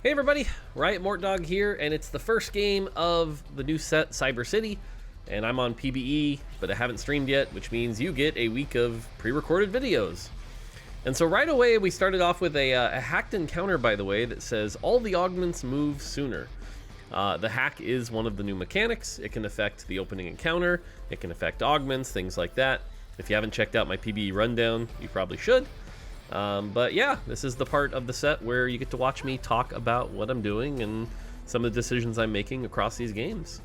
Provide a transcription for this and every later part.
Hey everybody, Mortdog here, and it's the first game of the new set, Cyber City, and I'm on PBE, but I haven't streamed yet, which means you get a week of pre-recorded videos. And so right away, we started off with a hacked encounter, by the way, that says all the augments move sooner. The hack is one of the new mechanics. It can affect the opening encounter, it can affect augments, things like that. If you haven't checked out my PBE rundown, you probably should. But yeah, this is the part of the set where you get to watch me talk about what I'm doing and some of the decisions I'm making across these games.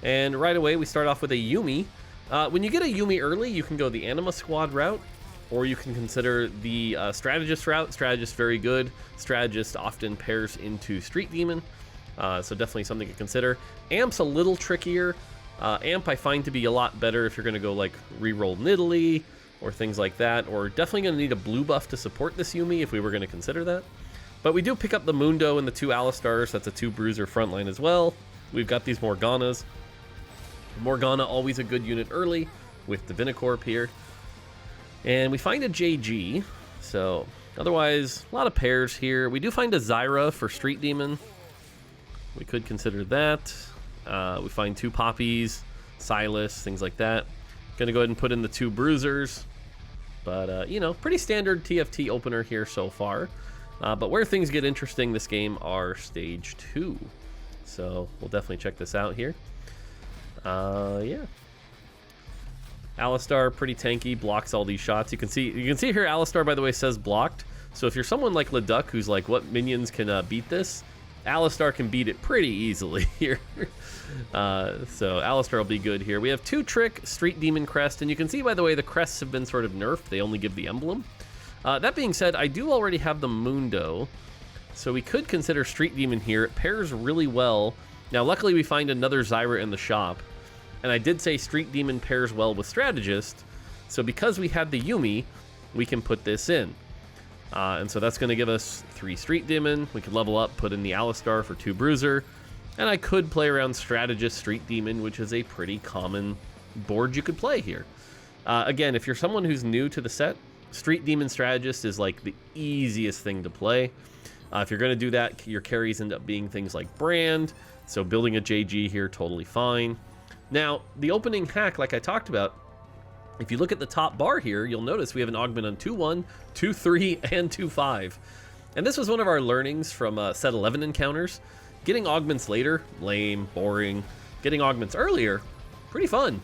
And right away, we start off with a Yuumi. When you get a Yuumi early, you can go the Anima Squad route, or you can consider the Strategist route. Strategist, very good. Strategist often pairs into Street Demon, so definitely something to consider. Amp's a little trickier. Amp I find to be a lot better if you're going to go like reroll Nidalee, or things like that, or definitely going to need a blue buff to support this Yuumi if we were going to consider that. But we do pick up the Mundo and the 2 Alistars. That's a 2 Bruiser frontline as well. We've got these Morganas. Morgana, always a good unit early with Divinicorp here. And we find a JG, so otherwise, a lot of pairs here. We do find a Zyra for Street Demon. We could consider that. We find 2 Poppies, Silas, things like that. Gonna go ahead and put in the 2 Bruisers. But, you know, pretty standard TFT opener here so far. But where things get interesting this game are Stage 2. So we'll definitely check this out here. Yeah. Alistar, pretty tanky, blocks all these shots. You can see here Alistar, by the way, says blocked. So if you're someone like Leduc who's like, what minions can beat this? Alistar can beat it pretty easily here. So Alistar will be good here. We have 2 Trick, Street Demon Crest, and you can see, by the way, the crests have been sort of nerfed. They only give the emblem. That being said, I do already have the Mundo, so we could consider Street Demon here. It pairs really well. Now, luckily, we find another Zyra in the shop, and I did say Street Demon pairs well with Strategist, so because we had the Yuumi, we can put this in. And so that's going to give us 3 Street Demon. We could level up, put in the Alistar for 2 Bruiser. And I could play around Strategist Street Demon, which is a pretty common board you could play here. Again, if you're someone who's new to the set, Street Demon Strategist is like the easiest thing to play. If you're going to do that, your carries end up being things like Brand. So building a JG here, totally fine. Now, the opening hack, like I talked about, if you look at the top bar here, you'll notice we have an augment on 2-1, 2-3, and 2-5. And this was one of our learnings from set 11 encounters. Getting augments later, lame, boring. Getting augments earlier, pretty fun.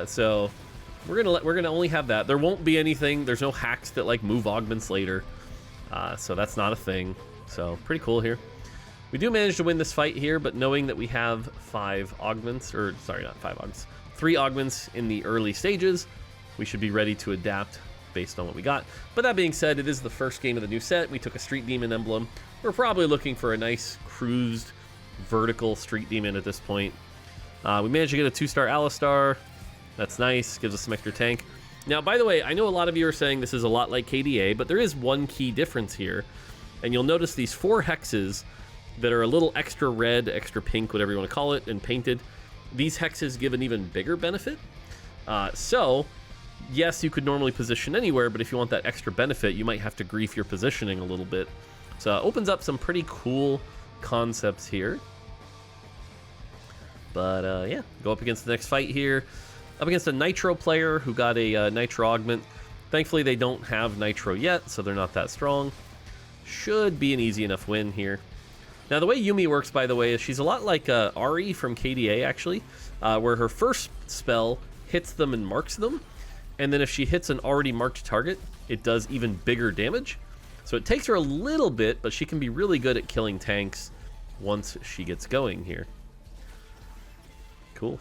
So we're gonna only have that. There won't be anything. There's no hacks that like move augments later. So that's not a thing. So pretty cool here. We do manage to win this fight here, but knowing that we have 5 augments, or sorry, not 5 augments, 3 augments in the early stages, we should be ready to adapt based on what we got. But that being said, it is the first game of the new set. We took a Street Demon emblem. We're probably looking for a nice cruised vertical Street Demon at this point. We managed to get a 2-star Alistar. That's nice, gives us some extra tank. Now, by the way, I know a lot of you are saying this is a lot like KDA, but there is one key difference here. And you'll notice these 4 hexes that are a little extra red, extra pink, whatever you want to call it, and painted. These hexes give an even bigger benefit. So, yes, you could normally position anywhere, but if you want that extra benefit, you might have to grief your positioning a little bit. So it opens up some pretty cool concepts here. But yeah, go up against the next fight here. Up against a Nitro player who got a Nitro augment. Thankfully, they don't have Nitro yet, so they're not that strong. Should be an easy enough win here. Now, the way Yuumi works, by the way, is she's a lot like Ari from KDA, actually, where her first spell hits them and marks them, and then if she hits an already marked target, it does even bigger damage. So it takes her a little bit, but she can be really good at killing tanks once she gets going here. Cool.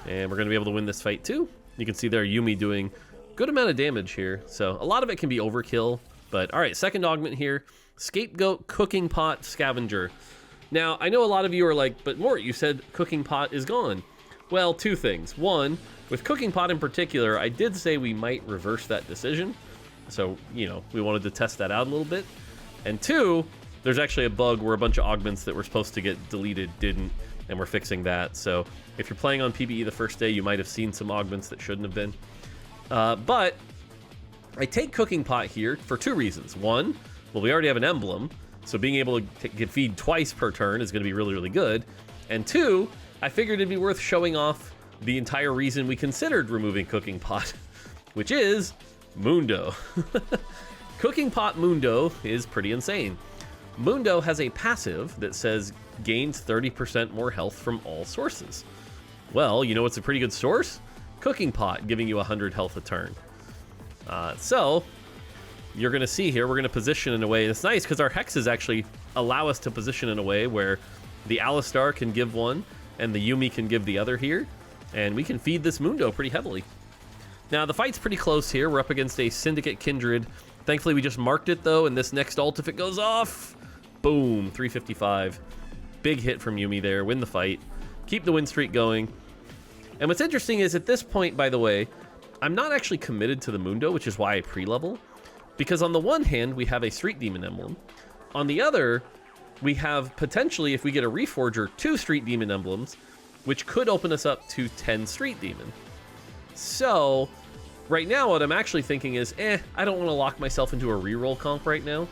And we're going to be able to win this fight, too. You can see there Yuumi doing a good amount of damage here, so a lot of it can be overkill. But, all right, second augment here. Scapegoat, Cooking Pot, Scavenger. Now, I know a lot of you are like, but Mort, you said Cooking Pot is gone. Well, 2 things. One, with Cooking Pot in particular, I did say we might reverse that decision. So, you know, we wanted to test that out a little bit. And 2, there's actually a bug where a bunch of augments that were supposed to get deleted didn't, and we're fixing that. So, if you're playing on PBE the first day, you might have seen some augments that shouldn't have been. But I take Cooking Pot here for 2 reasons. One, well, we already have an emblem, So being able to get feed twice per turn is going to be really, really good. And 2, I figured it'd be worth showing off the entire reason we considered removing Cooking Pot, which is Mundo. Cooking Pot Mundo is pretty insane. Mundo has a passive that says gains 30% more health from all sources. Well, you know what's a pretty good source? Cooking Pot, giving you 100 health a turn. So you're going to see here, we're going to position in a way, and it's nice because our hexes actually allow us to position in a way where the Alistar can give one and the Yuumi can give the other here, and we can feed this Mundo pretty heavily. Now, the fight's pretty close here. We're up against a Syndicate Kindred. Thankfully, we just marked it, though, and this next ult, if it goes off, boom, 355. Big hit from Yuumi there. Win the fight. Keep the win streak going. And what's interesting is, at this point, by the way, I'm not actually committed to the Mundo, which is why I pre-level. Because on the one hand, we have a Street Demon emblem. On the other, we have potentially, if we get a Reforger, 2 Street Demon emblems, which could open us up to 10 Street Demon. So, right now, what I'm actually thinking is, I don't want to lock myself into a reroll comp right now.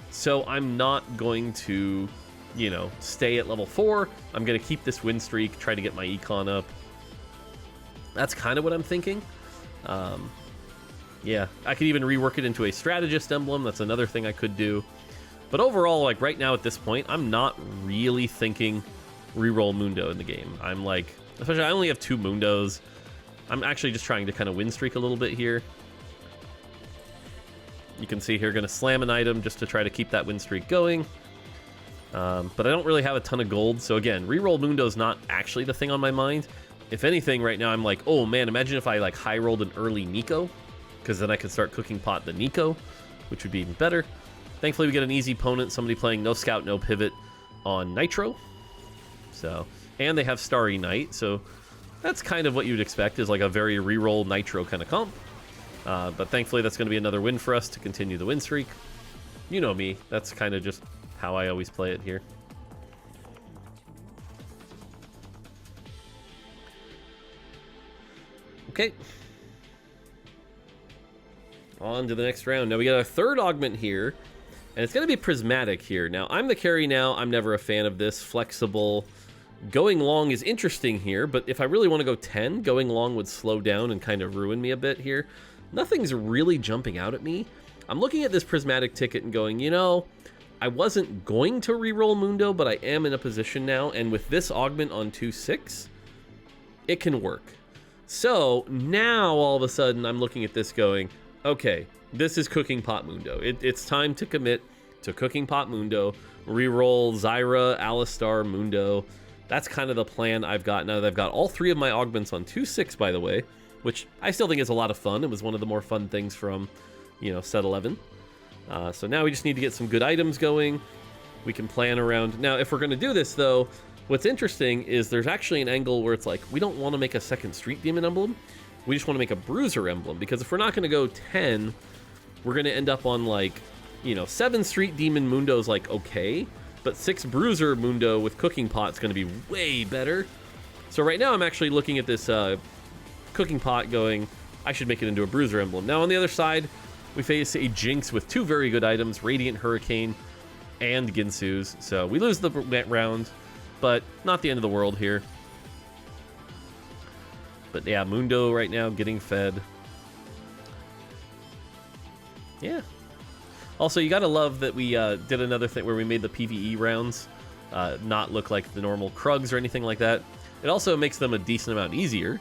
So I'm not going to, you know, stay at level 4. I'm going to keep this win streak, try to get my econ up. That's kind of what I'm thinking. Yeah, I could even rework it into a strategist emblem. That's another thing I could do. But overall, like right now at this point, I'm not really thinking reroll Mundo in the game. I'm like, especially I only have 2 Mundos. I'm actually just trying to kind of win streak a little bit here. You can see here, going to slam an item just to try to keep that win streak going. But I don't really have a ton of gold. So again, reroll Mundo is not actually the thing on my mind. If anything, right now I'm like, oh man, imagine if I like high rolled an early Nico, because then I could start Cooking Pot the Nico, which would be even better. Thankfully, we get an easy opponent, somebody playing no scout, no pivot on Nitro. So, and they have Starry Night, so that's kind of what you'd expect, is like a very reroll Nitro kind of comp. But thankfully, that's going to be another win for us to continue the win streak. You know me, that's kind of just how I always play it here. Okay. On to the next round. Now we got a third augment here, and it's going to be Prismatic here. Now, I'm the carry now. I'm never a fan of this. Flexible. Going long is interesting here, but if I really want to go 10, going long would slow down and kind of ruin me a bit here. Nothing's really jumping out at me. I'm looking at this Prismatic ticket and going, you know, I wasn't going to reroll Mundo, but I am in a position now, and with this augment on 2/6, it can work. So now all of a sudden I'm looking at this going, okay, this is Cooking Pot Mundo. It's time to commit to Cooking Pot Mundo, reroll Zyra, Alistar, Mundo. That's kind of the plan I've got now that I've got all 3 of my augments on 2/6, by the way, which I still think is a lot of fun. It was one of the more fun things from, you know, set 11. So now we just need to get some good items going. We can plan around. Now, if we're going to do this, though, what's interesting is there's actually an angle where it's like, we don't want to make a second Street Demon emblem. We just want to make a Bruiser emblem, because if we're not going to go 10, we're going to end up on, like, you know, 7 Street Demon Mundo's like okay, but 6 Bruiser Mundo with Cooking Pot's going to be way better. So right now I'm actually looking at this Cooking Pot going, I should make it into a Bruiser emblem. Now on the other side, we face a Jinx with 2 very good items, Radiant Hurricane and Ginsu's. So we lose the round, but not the end of the world here. But yeah, Mundo right now getting fed. Yeah. Also, you gotta love that we did another thing where we made the PvE rounds not look like the normal Krugs or anything like that. It also makes them a decent amount easier,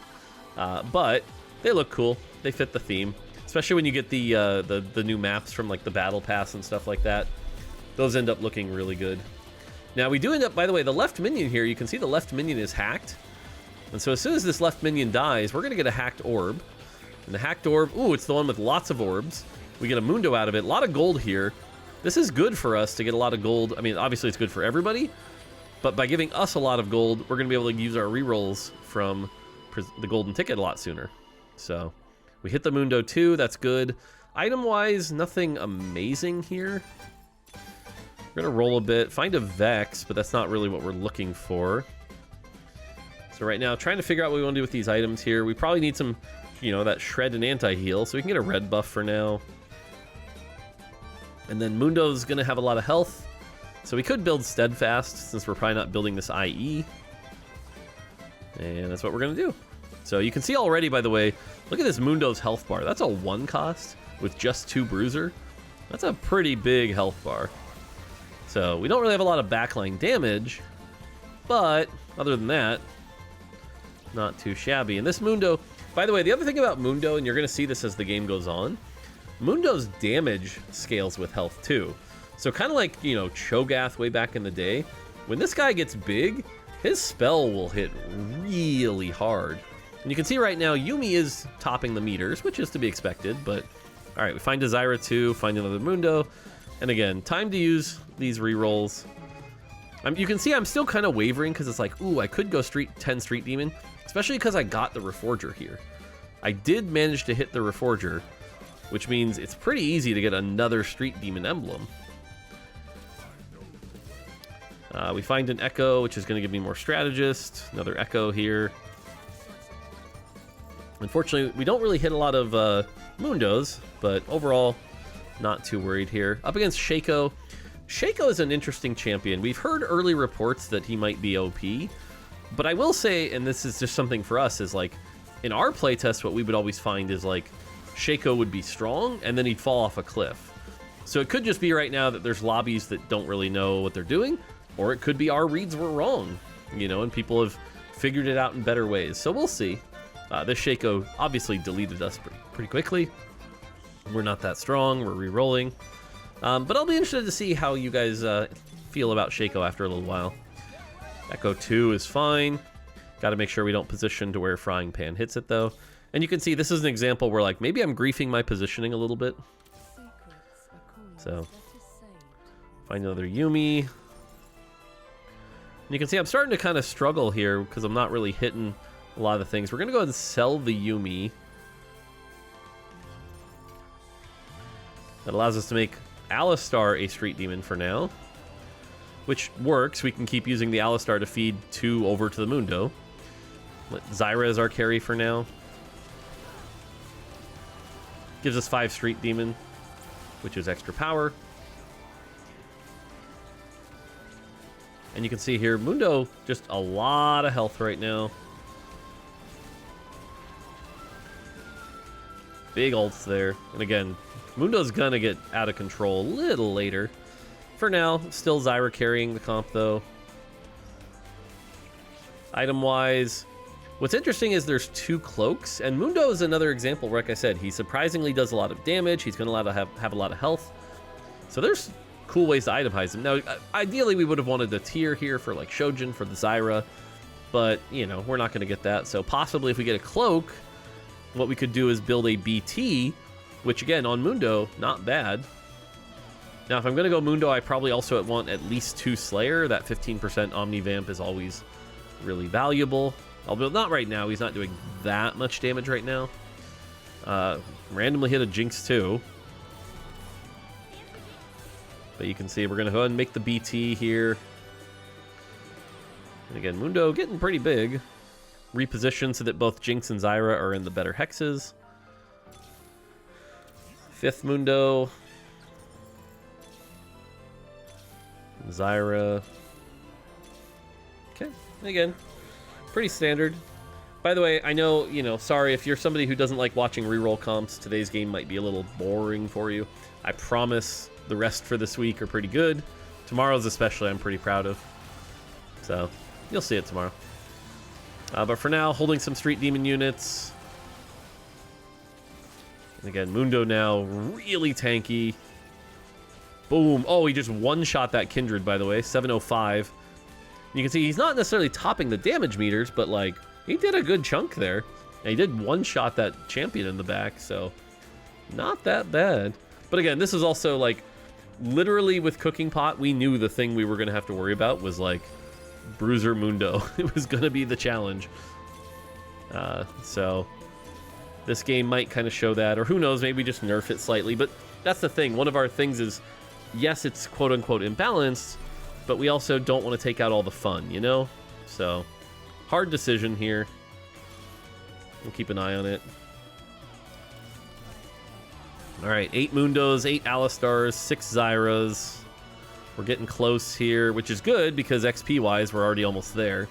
but they look cool. They fit the theme, especially when you get the new maps from like the Battle Pass and stuff like that. Those end up looking really good. Now we do end up, by the way, the left minion here, you can see the left minion is hacked. And so as soon as this left minion dies, we're gonna get a hacked orb. And the hacked orb, ooh, it's the one with lots of orbs. We get a Mundo out of it, a lot of gold here. This is good for us to get a lot of gold. I mean, obviously it's good for everybody, but by giving us a lot of gold, we're gonna be able to use our rerolls from the golden ticket a lot sooner. So we hit the Mundo too, that's good. Item-wise, nothing amazing here. We're gonna roll a bit, find a Vex, but that's not really what we're looking for. So right now, trying to figure out what we want to do with these items here. We probably need some, you know, that shred and anti-heal, so we can get a red buff for now. And then Mundo's gonna have a lot of health. So we could build Steadfast, since we're probably not building this IE. And that's what we're going to do. So you can see already, by the way, look at this Mundo's health bar. That's a 1 cost with just 2 Bruiser. That's a pretty big health bar. So we don't really have a lot of backline damage, but other than that, not too shabby. And this Mundo, by the way, the other thing about Mundo, and you're going to see this as the game goes on, Mundo's damage scales with health too. So kind of like, you know, Cho'Gath way back in the day, when this guy gets big, his spell will hit really hard. And you can see right now, Yuumi is topping the meters, which is to be expected, but all right, we find a Zyra 2, find another Mundo, and again, time to use these rerolls. You can see I'm still kind of wavering because it's like, ooh, I could go 10 Street Demon, especially because I got the Reforger here. I did manage to hit the Reforger, which means it's pretty easy to get another Street Demon emblem. We find an Echo, which is going to give me more Strategist. Another Echo here. Unfortunately, we don't really hit a lot of Mundos, but overall, not too worried here. Up against Shaco. Shaco is an interesting champion. We've heard early reports that he might be OP, but I will say, and this is just something for us, is like, in our playtest, what we would always find is like, Shaco would be strong, and then he'd fall off a cliff. So it could just be right now that there's lobbies that don't really know what they're doing, or it could be our reads were wrong, you know, and people have figured it out in better ways. So we'll see. This Shaco obviously deleted us pretty quickly. We're not that strong. We're re-rolling. But I'll be interested to see how you guys feel about Shaco after a little while. Echo 2 is fine. Got to make sure we don't position to where Frying Pan hits it, though. And you can see this is an example where, like, maybe I'm griefing my positioning a little bit. So, find another Yuumi. And you can see I'm starting to kind of struggle here because I'm not really hitting a lot of the things. We're going to go ahead and sell the Yuumi. That allows us to make Alistar a Street Demon for now, which works. We can keep using the Alistar to feed 2 over to the Mundo. Let Zyra as our carry for now. Gives us 5 Street Demon, which is extra power. And you can see here, Mundo, just a lot of health right now. Big ults there. And again, Mundo's gonna get out of control a little later. For now, still Zyra carrying the comp though. Item-wise, what's interesting is there's 2 cloaks, and Mundo is another example where, like I said, he surprisingly does a lot of damage. He's gonna allow to have a lot of health. So there's cool ways to itemize him. Now, ideally, we would have wanted a tier here for like Shojin for the Zyra, but you know, we're not gonna get that. So possibly if we get a cloak, what we could do is build a BT, which again, on Mundo, not bad. Now, if I'm going to go Mundo, I probably also want at least 2 Slayer. That 15% Omnivamp is always really valuable. Although not right now. He's not doing that much damage right now. Randomly hit a Jinx too. But you can see we're going to go ahead and make the BT here. And again, Mundo getting pretty big. Reposition so that both Jinx and Zyra are in the better hexes. 5th Mundo. Zyra. Okay, again, pretty standard. By the way, I know, you know, sorry if you're somebody who doesn't like watching reroll comps, today's game might be a little boring for you. I promise the rest for this week are pretty good. Tomorrow's especially I'm pretty proud of. So, you'll see it tomorrow. But for now, holding some Street Demon units. And again, Mundo now really tanky. Boom. Oh, he just one-shot that Kindred, by the way. 705. You can see he's not necessarily topping the damage meters, but, like, he did a good chunk there. And he did one-shot that champion in the back, so not that bad. But again, this is also, like, literally with Cooking Pot, we knew the thing we were going to have to worry about was, like, Bruiser Mundo. It was going to be the challenge. So this game might kind of show that, or who knows, maybe just nerf it slightly. But that's the thing. One of our things is, yes, it's quote-unquote imbalanced, but we also don't want to take out all the fun, you know? So, hard decision here. We'll keep an eye on it. All right, 8 Mundos, 8 Alistars, 6 Zyras. We're getting close here, which is good because XP-wise, we're already almost there.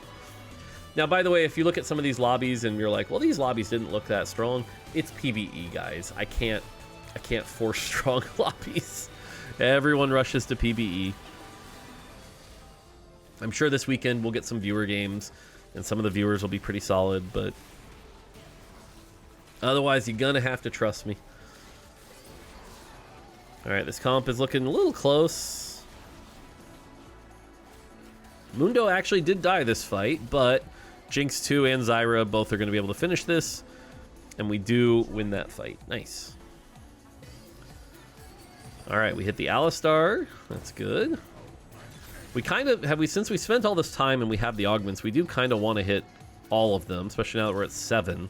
Now, by the way, if you look at some of these lobbies and you're like, well, these lobbies didn't look that strong, it's PvE, guys. I can't force strong lobbies. Everyone rushes to PvE. I'm sure this weekend we'll get some viewer games, and some of the viewers will be pretty solid, but otherwise, you're gonna have to trust me. All right, this comp is looking a little close. Mundo actually did die this fight, but Jinx 2 and Zyra both are going to be able to finish this, and we do win that fight. Nice. All right, we hit the Alistar. That's good. We kind of have, since we spent all this time and we have the augments, we do kind of want to hit all of them, especially now that we're at 7.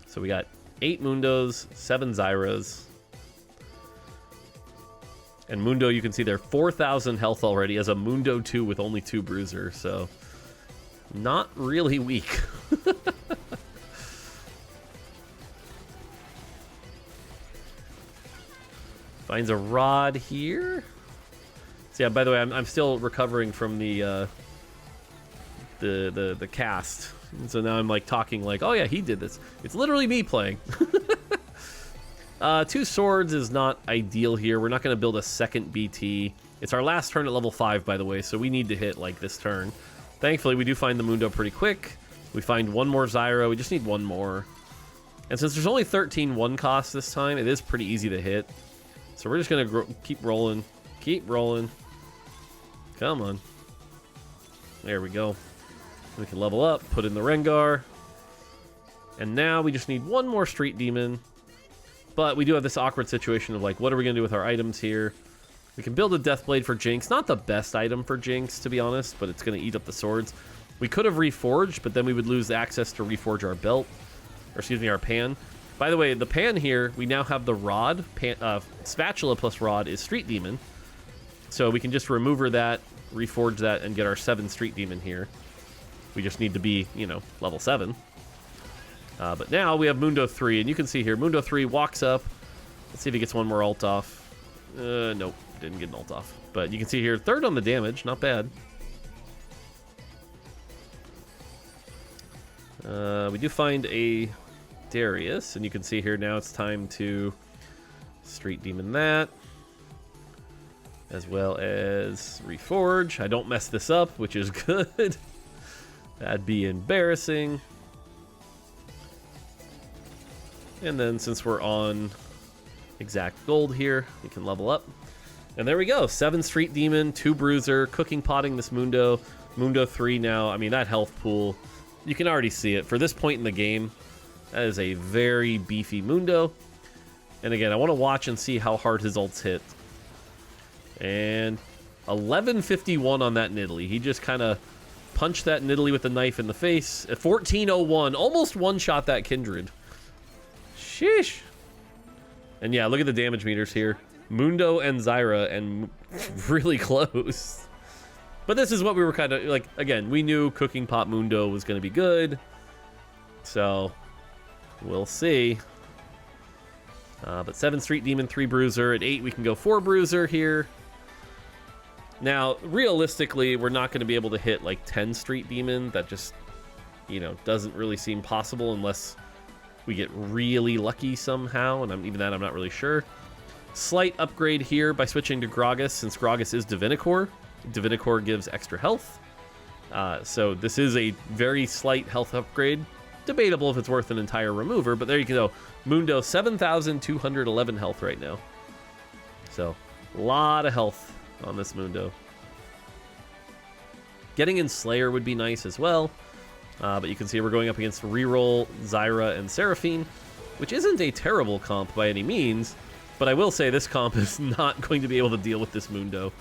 So we got 8 Mundos, 7 Zyras. And Mundo, you can see there, 4,000 health already as a Mundo 2 with only 2 Bruiser, so not really weak. Finds a rod here. So yeah, by the way, I'm still recovering from the cast. So now I'm like talking like, oh yeah, he did this. It's literally me playing. 2 swords is not ideal here. We're not going to build a second BT. It's our last turn at level 5, by the way, so we need to hit like this turn. Thankfully, we do find the Mundo pretty quick. We find one more Zyra. We just need one more. And since there's only 13 1 cost this time, it is pretty easy to hit. So we're just going to keep rolling. Keep rolling. Come on. There we go. We can level up, put in the Rengar. And now we just need one more Street Demon. But we do have this awkward situation of like, what are we going to do with our items here? We can build a Deathblade for Jinx. Not the best item for Jinx, to be honest, but it's going to eat up the swords. We could have reforged, but then we would lose access to reforge our belt. Or excuse me, our pan. By the way, the pan here, we now have the rod. Spatula plus rod is Street Demon. So we can just remove that, reforge that, and get our 7 Street Demon here. We just need to be, you know, level 7. But now we have Mundo 3, and you can see here, Mundo 3 walks up. Let's see if he gets one more ult off. Nope, didn't get an ult off. But you can see here, 3rd on the damage, not bad. We do find a Darius, and you can see here now it's time to Street Demon that. As well as reforge. I don't mess this up, which is good. That'd be embarrassing. And then since we're on exact gold here, we can level up. And there we go. 7 Street Demon, 2 Bruiser, cooking potting this Mundo. Mundo 3 now. I mean, that health pool, you can already see it. For this point in the game, that is a very beefy Mundo. And again, I want to watch and see how hard his ults hit. And 1151 on that Nidalee. He just kind of punched that Nidalee with a knife in the face. At 1401, almost one-shot that Kindred. Sheesh. And yeah, look at the damage meters here. Mundo and Zyra, and really close. But this is what we were kind of, like, again, we knew Cooking Pot Mundo was going to be good. So, we'll see. But 7 Street Demon, 3 Bruiser. At 8, we can go 4 Bruiser here. Now, realistically, we're not going to be able to hit, like, 10 Street Demon. That just, you know, doesn't really seem possible unless we get really lucky somehow, and even that I'm not really sure. Slight upgrade here by switching to Gragas, since Gragas is Divinicore. Divinicore gives extra health. So this is a very slight health upgrade. Debatable if it's worth an entire remover, but there you go. Mundo, 7,211 health right now. So, a lot of health on this Mundo. Getting in Slayer would be nice as well. But you can see we're going up against Reroll, Zyra, and Seraphine, which isn't a terrible comp by any means, but I will say this comp is not going to be able to deal with this Mundo.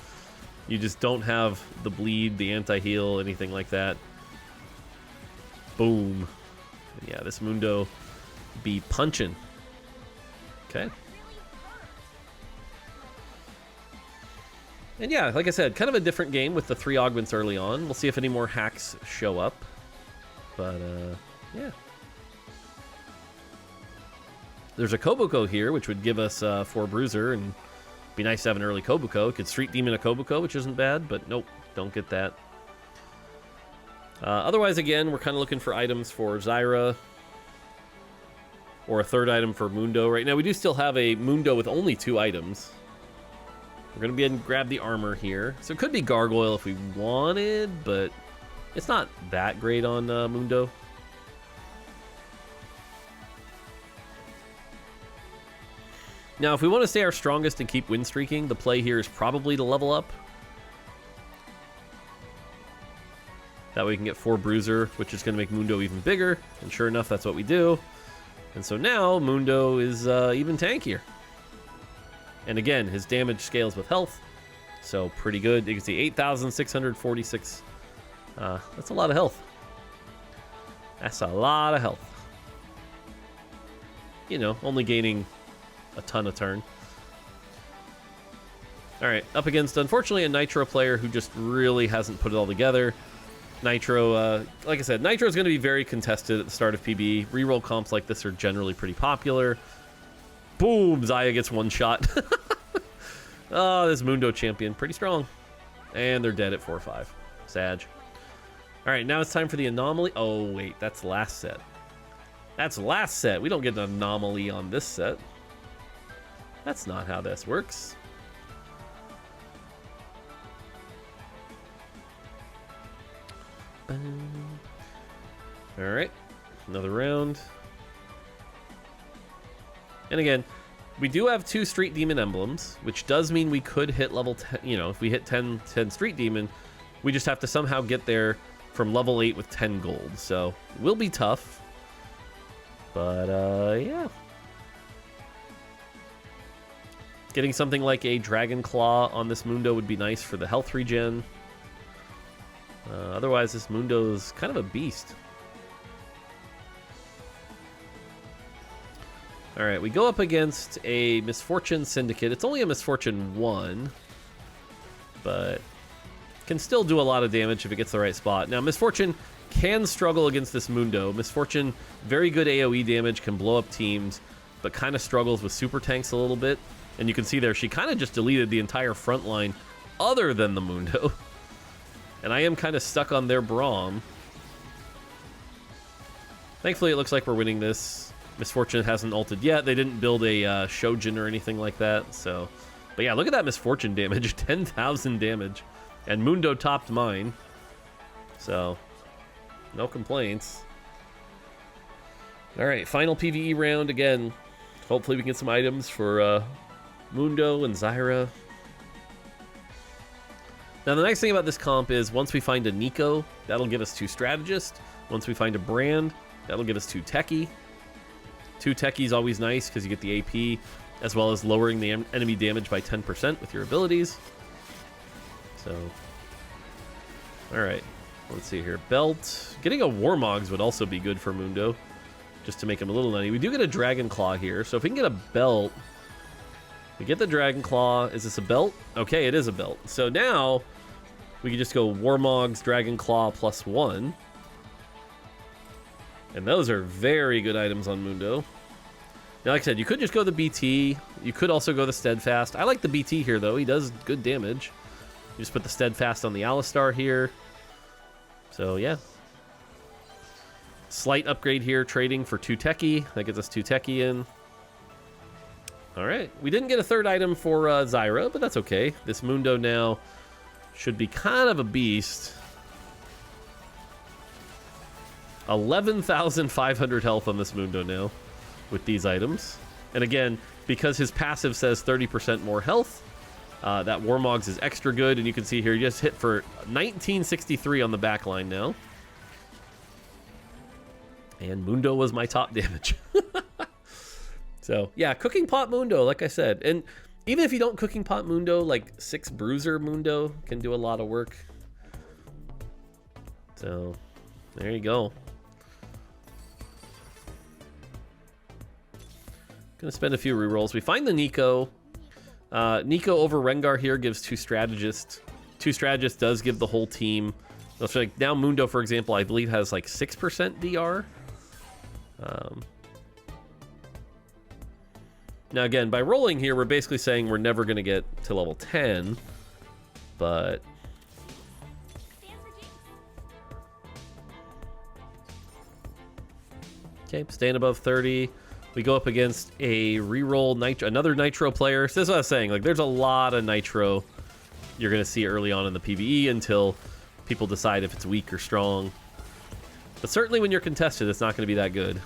You just don't have the bleed, the anti-heal, anything like that. Boom. Yeah, this Mundo be punching. Okay. And yeah, like I said, kind of a different game with the 3 augments early on. We'll see if any more hacks show up. But, yeah. There's a Koboko here, which would give us 4 Bruiser and Be nice to have an early Kobuko. Could Street Demon a Kobuko, which isn't bad, but nope, don't get that. Otherwise, again, we're kind of looking for items for Zyra. Or a third item for Mundo. Right now, we do still have a Mundo with only 2 items. We're going to be able to grab the armor here. So it could be Gargoyle if we wanted, but it's not that great on Mundo. Now, if we want to stay our strongest and keep win streaking, the play here is probably to level up. That way we can get 4 Bruiser, which is going to make Mundo even bigger. And sure enough, that's what we do. And so now Mundo is even tankier. And again, his damage scales with health. So pretty good. You can see 8,646. That's a lot of health. That's a lot of health. You know, only gaining a ton a turn. Alright, up against, unfortunately, a Nitro player who just really hasn't put it all together. Nitro, like I said, Nitro is going to be very contested at the start of PB. Reroll comps like this are generally pretty popular. Boom! Xayah gets one shot. Oh, this Mundo champion, pretty strong. And they're dead at 4-5. Sag. Alright, now it's time for the anomaly. Oh, wait, that's last set. That's last set. We don't get an anomaly on this set. That's not how this works. Alright, another round. And again, we do have 2 Street Demon emblems, which does mean we could hit level 10. You know, if we hit 10 Street Demon, we just have to somehow get there from level 8 with 10 gold. So, it will be tough. But, yeah. Getting something like a Dragon Claw on this Mundo would be nice for the health regen. Otherwise, this Mundo is kind of a beast. Alright, we go up against a Misfortune Syndicate. It's only a Misfortune 1, but can still do a lot of damage if it gets the right spot. Now, Misfortune can struggle against this Mundo. Misfortune, very good AoE damage, can blow up teams, but kind of struggles with super tanks a little bit. And you can see there, she kind of just deleted the entire front line other than the Mundo. And I am kind of stuck on their Braum. Thankfully, it looks like we're winning this. Misfortune hasn't ulted yet. They didn't build a Shojin or anything like that. So, but yeah, look at that Misfortune damage. 10,000 damage. And Mundo topped mine. So, no complaints. Alright, final PvE round again. Hopefully we can get some items for Mundo and Zyra. Now, the nice thing about this comp is once we find a Nico, that'll give us 2 Strategists. Once we find a Brand, that'll give us 2 Techie. 2 Techie is always nice because you get the AP, as well as lowering the enemy damage by 10% with your abilities. So, alright, let's see here. Belt. Getting a Warmogs would also be good for Mundo, just to make him a little nutty. We do get a Dragon Claw here, so if we can get a belt, we get the Dragon Claw. Is this a belt? Okay, it is a belt. So now we can just go Warmogs, Dragon Claw +1. And those are very good items on Mundo. Now, like I said, you could just go the BT. You could also go the Steadfast. I like the BT here, though. He does good damage. You just put the Steadfast on the Alistar here. So, yeah. Slight upgrade here, trading for 2 Techie. That gets us 2 Techie in. Alright, we didn't get a third item for Zyra, but that's okay. This Mundo now should be kind of a beast. 11,500 health on this Mundo now with these items. And again, because his passive says 30% more health, that Warmogs is extra good. And you can see here, you just hit for 1963 on the back line now. And Mundo was my top damage. So, yeah, Cooking Pot Mundo, like I said. And even if you don't Cooking Pot Mundo, like 6 Bruiser Mundo can do a lot of work. So, there you go. Gonna spend a few rerolls. We find the Nico. Nico over Rengar here gives 2 Strategists. 2 Strategists does give the whole team. So like now Mundo, for example, I believe has like 6% DR. Now again, by rolling here, we're basically saying we're never going to get to level 10, but... Okay, staying above 30. We go up against a reroll nitro, another nitro player. So that's what I was saying. Like, there's a lot of nitro you're going to see early on in the PvE until people decide if it's weak or strong. But certainly when you're contested, it's not going to be that good.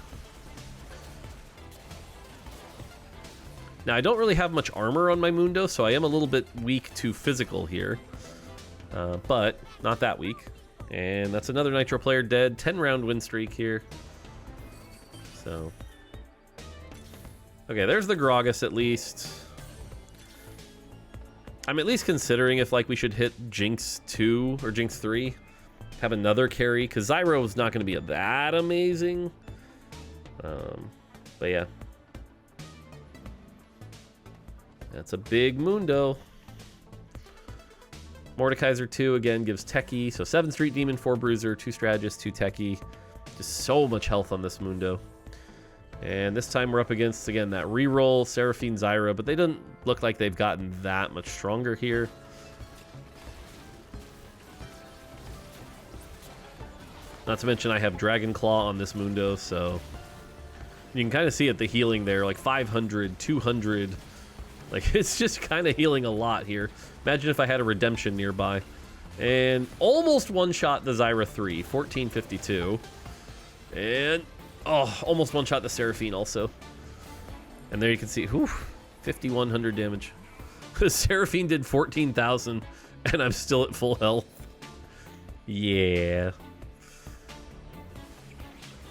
Now, I don't really have much armor on my Mundo, so I am a little bit weak to physical here. But not that weak. And that's another nitro player dead. 10-round win streak here. So... Okay, there's the Gragas at least. I'm at least considering if like we should hit Jinx 2 or Jinx 3. Have another carry, because Zyro is not going to be that amazing. But yeah. That's a big Mundo. Mordekaiser 2 again gives Techie. So 7 Street Demon, 4 Bruiser, 2 Strategist, 2 Techie. Just so much health on this Mundo. And this time we're up against, again, that reroll, Seraphine, Zyra, but they don't look like they've gotten that much stronger here. Not to mention I have Dragon Claw on this Mundo, so you can kind of see it, the healing there, like 500, 200. Like, it's just kind of healing a lot here. Imagine if I had a Redemption nearby. And almost one-shot the Zyra 3, 1452. And... oh, almost one-shot the Seraphine also. And there you can see, whew, 5,100 damage. The Seraphine did 14,000, and I'm still at full health. Yeah.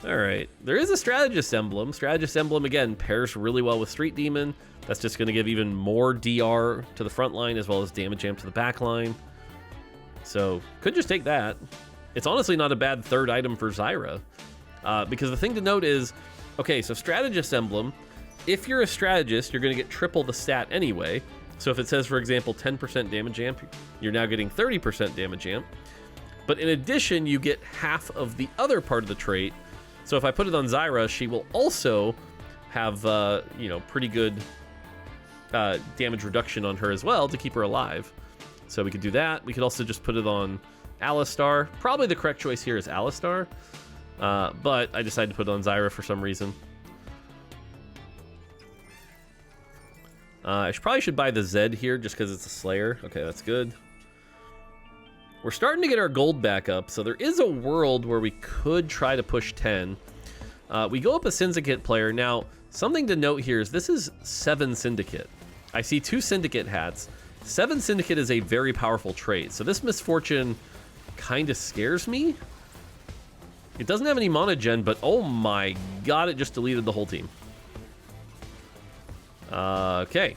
Alright, there is a Strategist Emblem. Strategist Emblem, again, pairs really well with Street Demon. That's just going to give even more DR to the front line, as well as damage amp to the back line. So, could just take that. It's honestly not a bad third item for Zyra. Because the thing to note is, okay, so Strategist Emblem, if you're a strategist, you're going to get triple the stat anyway. So if it says, for example, 10% damage amp, you're now getting 30% damage amp. But in addition, you get half of the other part of the trait. So if I put it on Zyra, she will also have, you know, pretty good damage reduction on her as well to keep her alive. So we could do that. We could also just put it on Alistar. Probably the correct choice here is Alistar. But I decided to put it on Zyra for some reason. I probably should buy the Zed here just because it's a Slayer. Okay, that's good. We're starting to get our gold back up, so there is a world where we could try to push 10. We go up a Syndicate player. Now, something to note here is this is 7 Syndicate. I see 2 Syndicate hats. 7 Syndicate is a very powerful trait, so this Misfortune kind of scares me. It doesn't have any mana gen, but oh my god, it just deleted the whole team. Okay.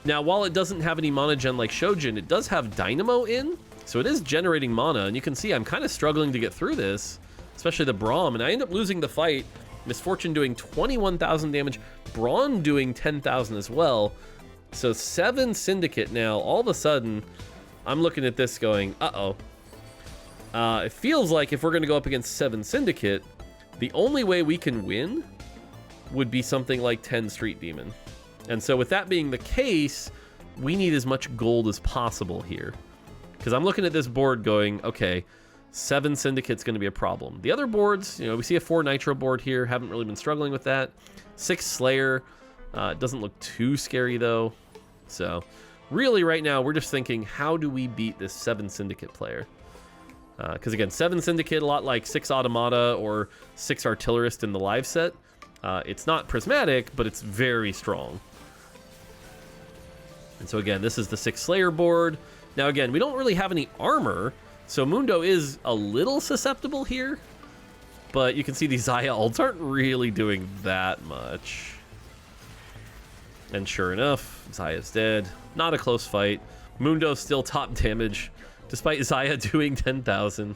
Now, while it doesn't have any mana gen like Shojin, it does have Dynamo in, so it is generating mana, and you can see I'm kind of struggling to get through this, especially the Braum, and I end up losing the fight. Misfortune doing 21,000 damage, Braun doing 10,000 as well. So 7 Syndicate now, all of a sudden, I'm looking at this going, uh-oh. It feels like if we're going to go up against 7 Syndicate, the only way we can win would be something like 10 Street Demon. And so with that being the case, we need as much gold as possible here. Because I'm looking at this board going, okay, 7 Syndicate's going to be a problem. The other boards, you know, we see a 4 Nitro board here, haven't really been struggling with that. 6 Slayer, doesn't look too scary though. So really right now, we're just thinking, how do we beat this 7 Syndicate player? Because again, 7 Syndicate, a lot like 6 Automata or 6 Artillerist in the live set. It's not prismatic, but it's very strong. And so again, this is the 6 Slayer board. Now again, we don't really have any armor, so Mundo is a little susceptible here. But you can see these Xayah ults aren't really doing that much. And sure enough, Xayah's dead. Not a close fight. Mundo's still top damage, despite Xayah doing 10,000.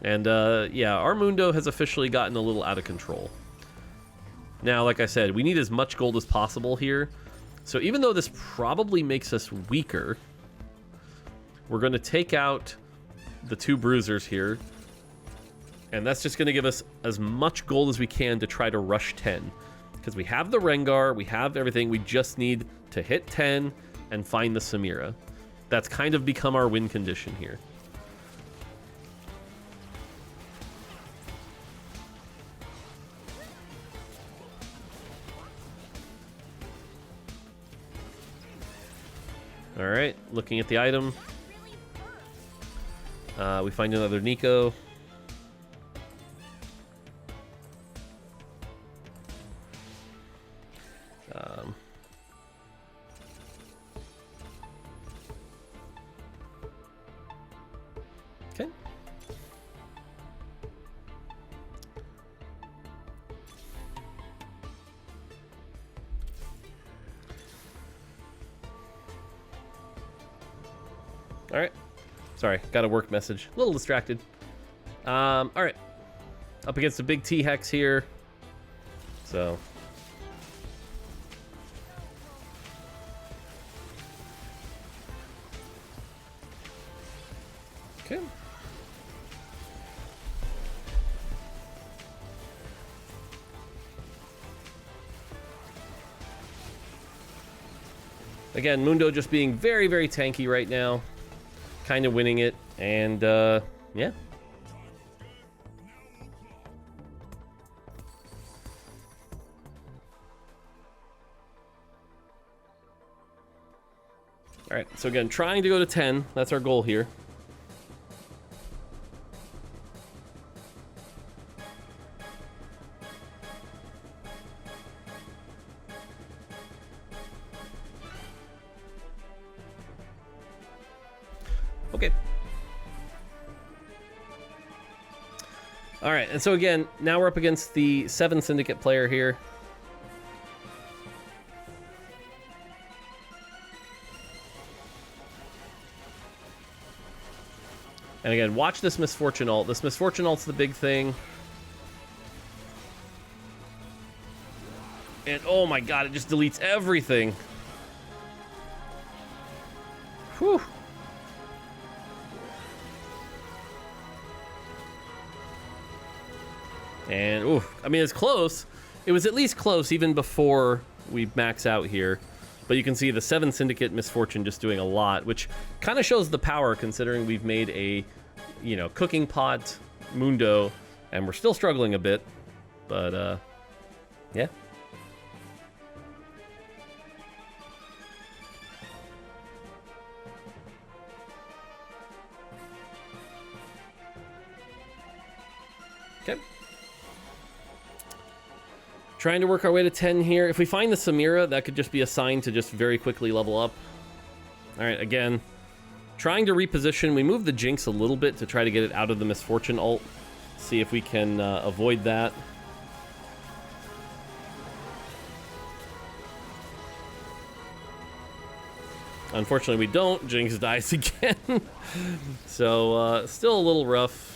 And yeah, our Mundo has officially gotten a little out of control. Now, like I said, we need as much gold as possible here. So even though this probably makes us weaker, we're going to take out the 2 Bruisers here. And that's just going to give us as much gold as we can to try to rush 10. because we have the Rengar, we have everything. We just need to hit 10 and find the Samira. That's kind of become our win condition here. All right, looking at the item. We find another Nico. Okay. All right. Sorry, got a work message. A little distracted. All right. Up against a big T-Hex here. So. Okay. Again, Mundo just being very, very tanky right now. Kind of winning it, and yeah. All right, so again, trying to go to 10. That's our goal here. Okay. All right, and so again, now we're up against the 7 Syndicate player here. And again, watch this Misfortune ult. This Misfortune ult's the big thing. And oh my god, it just deletes everything. Whew. And, ooh, I mean, it's close. It was at least close even before we max out here. But you can see the 7 Syndicate Misfortune just doing a lot, which kind of shows the power considering we've made a, you know, cooking pot Mundo, and we're still struggling a bit. But, yeah. Okay. Trying to work our way to 10 here. If we find the Samira, that could just be a sign to just very quickly level up. All right, again, trying to reposition. We move the Jinx a little bit to try to get it out of the Misfortune ult. See if we can avoid that. Unfortunately, we don't. Jinx dies again. So, still a little rough.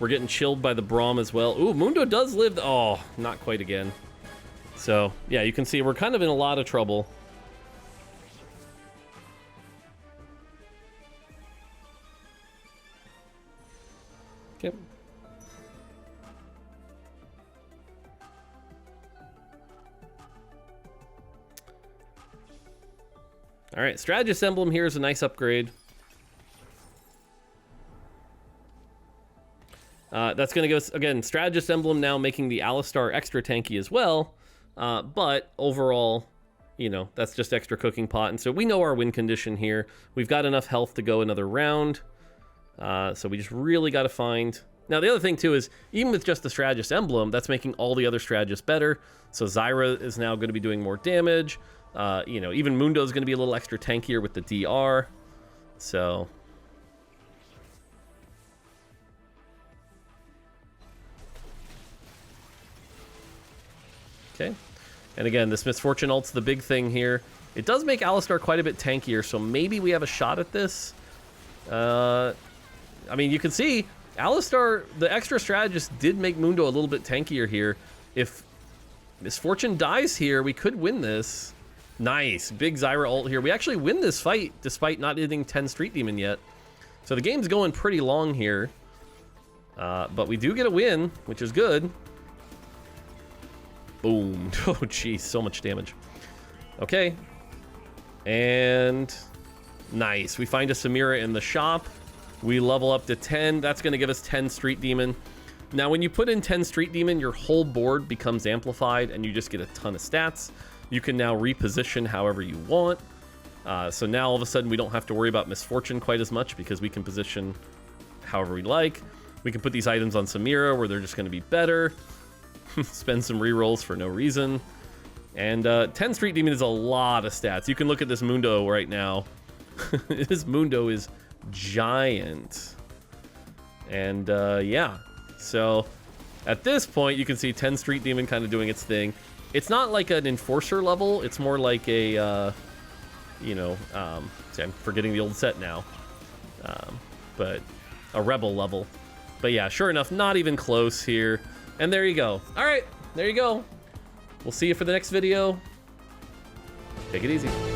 We're getting chilled by the Braum as well. Ooh, Mundo does live. Oh, not quite again. So, yeah, you can see we're kind of in a lot of trouble. Okay. All right, Strategist Emblem here is a nice upgrade. That's going to give us, again, Strategist Emblem now making the Alistar extra tanky as well. But overall, you know, that's just extra cooking pot. And so we know our win condition here. We've got enough health to go another round. So we just really got to find... Now, the other thing, too, is even with just the Strategist Emblem, that's making all the other strategists better. So Zyra is now going to be doing more damage. You know, even Mundo is going to be a little extra tankier with the DR. So... Okay, and again, this Misfortune ult's the big thing here. It does make Alistar quite a bit tankier, so maybe we have a shot at this. I mean, you can see Alistar, the extra strategist, did make Mundo a little bit tankier here. If Misfortune dies here, we could win this. Nice, big Zyra ult here. We actually win this fight despite not hitting 10 Street Demon yet. So the game's going pretty long here. But we do get a win, which is good. Boom. Oh, geez, so much damage. Okay. And nice. We find a Samira in the shop. We level up to 10. That's going to give us 10 Street Demon. Now, when you put in 10 Street Demon, your whole board becomes amplified, and you just get a ton of stats. You can now reposition however you want. So now, all of a sudden, we don't have to worry about misfortune quite as much because we can position however we like. We can put these items on Samira where they're just going to be better. Spend some rerolls for no reason. And 10 Street Demon is a lot of stats. You can look at this mundo right now. This mundo is giant. And yeah, so at this point you can see 10 Street Demon kind of doing its thing. It's not like an enforcer level, it's more like a you know, see, I'm forgetting the old set now, but a rebel level. But yeah, sure enough, not even close here. And there you go. All right, there you go. We'll see you for the next video. Take it easy.